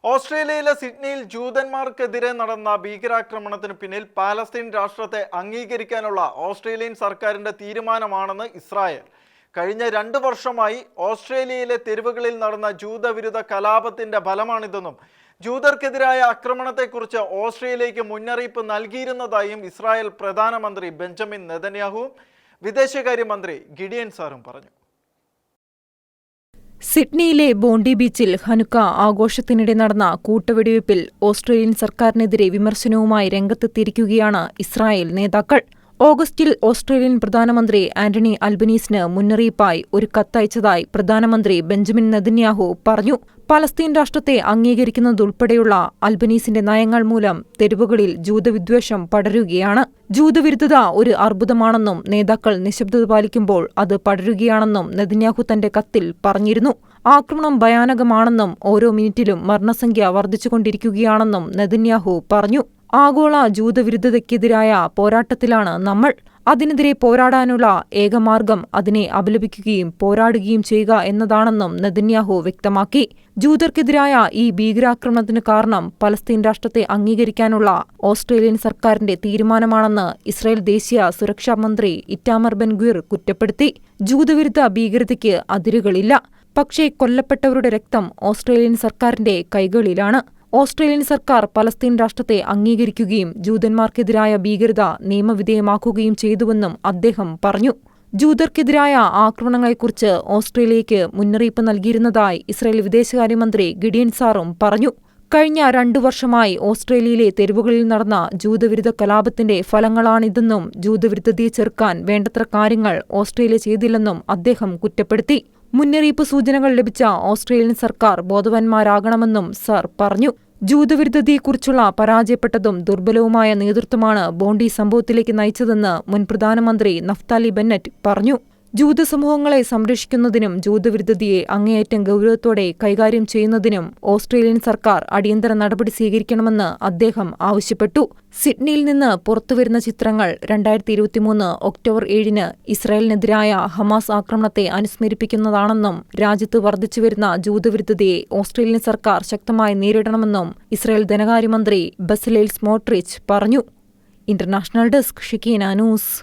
ഓസ്ട്രേലിയയിലെ സിഡ്നിയിൽ ജൂതന്മാർക്കെതിരെ നടന്ന ഭീകരാക്രമണത്തിന് പിന്നിൽ പാലസ്തീൻ രാഷ്ട്രത്തെ അംഗീകരിക്കാനുള്ള ഓസ്ട്രേലിയൻ സർക്കാരിന്റെ തീരുമാനമാണെന്ന് ഇസ്രായേൽ. കഴിഞ്ഞ 2 വർഷമായി ഓസ്ട്രേലിയയിലെ തെരുവുകളിൽ നടന്ന ജൂതവിരുദ്ധ കലാപത്തിന്റെ ഫലമാണിതെന്നും ജൂതർക്കെതിരായ ആക്രമണത്തെക്കുറിച്ച് ഓസ്ട്രേലിയയ്ക്ക് മുന്നറിയിപ്പ് നൽകിയിരുന്നതായും ഇസ്രായേൽ പ്രധാനമന്ത്രി ബെഞ്ചമിൻ നെതന്യാഹുവും വിദേശകാര്യമന്ത്രി ഗിഡിയൻ സാറും പറഞ്ഞു. സിഡ്നിയിലെ ബോണ്ടി ബീച്ചിൽ ഹനുക്ക ആഘോഷത്തിനിടെ നടന്ന കൂട്ടവെടിവയ്പിൽ ഓസ്ട്രേലിയൻ സർക്കാരിനെതിരെ വിമർശനവുമായി രംഗത്തെത്തിയിരിക്കുകയാണ് ഇസ്രായേൽ നേതാക്കൾ. ഓഗസ്റ്റിൽ ഓസ്ട്രേലിയൻ പ്രധാനമന്ത്രി ആന്റണി അൽബനീസിന് മുന്നറിയിപ്പായി ഒരു കത്തയച്ചതായി പ്രധാനമന്ത്രി ബെഞ്ചമിൻ നെതന്യാഹു പറഞ്ഞു. പലസ്തീൻ രാഷ്ട്രത്തെ അംഗീകരിക്കുന്നതുൾപ്പെടെയുള്ള അൽബനീസിന്റെ നയങ്ങൾ മൂലം തെരുവുകളിൽ ജൂതവിദ്വേഷം പടരുകയാണ്. ജൂതവിരുദ്ധത ഒരു അർബുദമാണെന്നും നേതാക്കൾ നിശബ്ദത പാലിക്കുമ്പോൾ അത് പടരുകയാണെന്നും നെതന്യാഹു തന്റെ കത്തിൽ പറഞ്ഞിരുന്നു. ആക്രമണം ഭയാനകമാണെന്നും ഓരോ മിനിറ്റിലും മരണസംഖ്യ വർദ്ധിച്ചുകൊണ്ടിരിക്കുകയാണെന്നും നെതന്യാഹു പറഞ്ഞു. ആഗോള ജൂതവിരുദ്ധതയ്ക്കെതിരായ പോരാട്ടത്തിലാണ് നമ്മൾ. അതിനെതിരെ പോരാടാനുള്ള ഏകമാർഗം അതിനെ അപലപിക്കുകയും പോരാടുകയും ചെയ്യുക എന്നതാണെന്നും നെതന്യാഹു വ്യക്തമാക്കി. ജൂതർക്കെതിരായ ഈ ഭീകരാക്രമണത്തിന് കാരണം പലസ്തീൻ രാഷ്ട്രത്തെ അംഗീകരിക്കാനുള്ള ഓസ്ട്രേലിയൻ സർക്കാരിന്റെ തീരുമാനമാണെന്ന് ഇസ്രായേൽ ദേശീയ സുരക്ഷാ മന്ത്രി ഇറ്റാമർ ബെൻ ഗ്വിർ കുറ്റപ്പെടുത്തി. ജൂതവിരുദ്ധ ഭീകരതയ്ക്ക് അതിരുകളില്ല, പക്ഷേ കൊല്ലപ്പെട്ടവരുടെ രക്തം ഓസ്ട്രേലിയൻ സർക്കാരിന്റെ കൈകളിലാണ്. ഓസ്ട്രേലിയൻ സർക്കാർ പലസ്തീൻ രാഷ്ട്രത്തെ അംഗീകരിക്കുകയും ജൂതന്മാർക്കെതിരായ ഭീകരത നിയമവിധേയമാക്കുകയും ചെയ്തുവെന്നും അദ്ദേഹം പറഞ്ഞു. ജൂതർക്കെതിരായ ആക്രമണങ്ങളെക്കുറിച്ച് ഓസ്ട്രേലിയയ്ക്ക് മുന്നറിയിപ്പ് നൽകിയിരുന്നതായി ഇസ്രായേൽ വിദേശകാര്യമന്ത്രി ഗിഡിയൻ സാറും പറഞ്ഞു. കഴിഞ്ഞ 2 വർഷമായി ഓസ്ട്രേലിയയിലെ തെരുവുകളിൽ നടന്ന ജൂതവിരുദ്ധ കലാപത്തിന്റെ ഫലങ്ങളാണിതെന്നും ജൂതവിരുദ്ധതയെ ചെറുക്കാൻ വേണ്ടത്ര കാര്യങ്ങൾ ഓസ്ട്രേലിയ ചെയ്തില്ലെന്നും അദ്ദേഹം കുറ്റപ്പെടുത്തി. മുന്നറിയിപ്പ് സൂചനകൾ ലഭിച്ച ഓസ്ട്രേലിയൻ സർക്കാർ ബോധവാന്മാരാകണമെന്നും സർ പറഞ്ഞു. ജൂതവിരുദ്ധതയെക്കുറിച്ചുള്ള പരാജയപ്പെട്ടതും ദുർബലവുമായ നേതൃത്വമാണ് ബോണ്ടി സംഭവത്തിലേക്ക് നയിച്ചതെന്ന് മുൻ പ്രധാനമന്ത്രി നഫ്താലി ബെന്നറ്റ് പറഞ്ഞു. ജൂതസമൂഹങ്ങളെ സംരക്ഷിക്കുന്നതിനും ജൂതവിരുദ്ധതയെ അങ്ങേയറ്റം ഗൗരവത്തോടെ കൈകാര്യം ചെയ്യുന്നതിനും ഓസ്ട്രേലിയൻ സർക്കാർ അടിയന്തര നടപടി സ്വീകരിക്കണമെന്ന് അദ്ദേഹം ആവശ്യപ്പെട്ടു. സിഡ്നിയിൽ നിന്ന് പുറത്തുവരുന്ന ചിത്രങ്ങൾ 2023 ഒക്ടോബർ 7 ഇസ്രായേലിനെതിരായ ഹമാസ് ആക്രമണത്തെ അനുസ്മരിപ്പിക്കുന്നതാണെന്നും രാജ്യത്ത് വർദ്ധിച്ചുവരുന്ന ജൂതവിരുദ്ധതയെ ഓസ്ട്രേലിയൻ സർക്കാർ ശക്തമായി നേരിടണമെന്നും ഇസ്രായേൽ ധനകാര്യമന്ത്രി ബസലേൽ സ്മോട്രിച്ച് പറഞ്ഞു. International desk Shekinah news.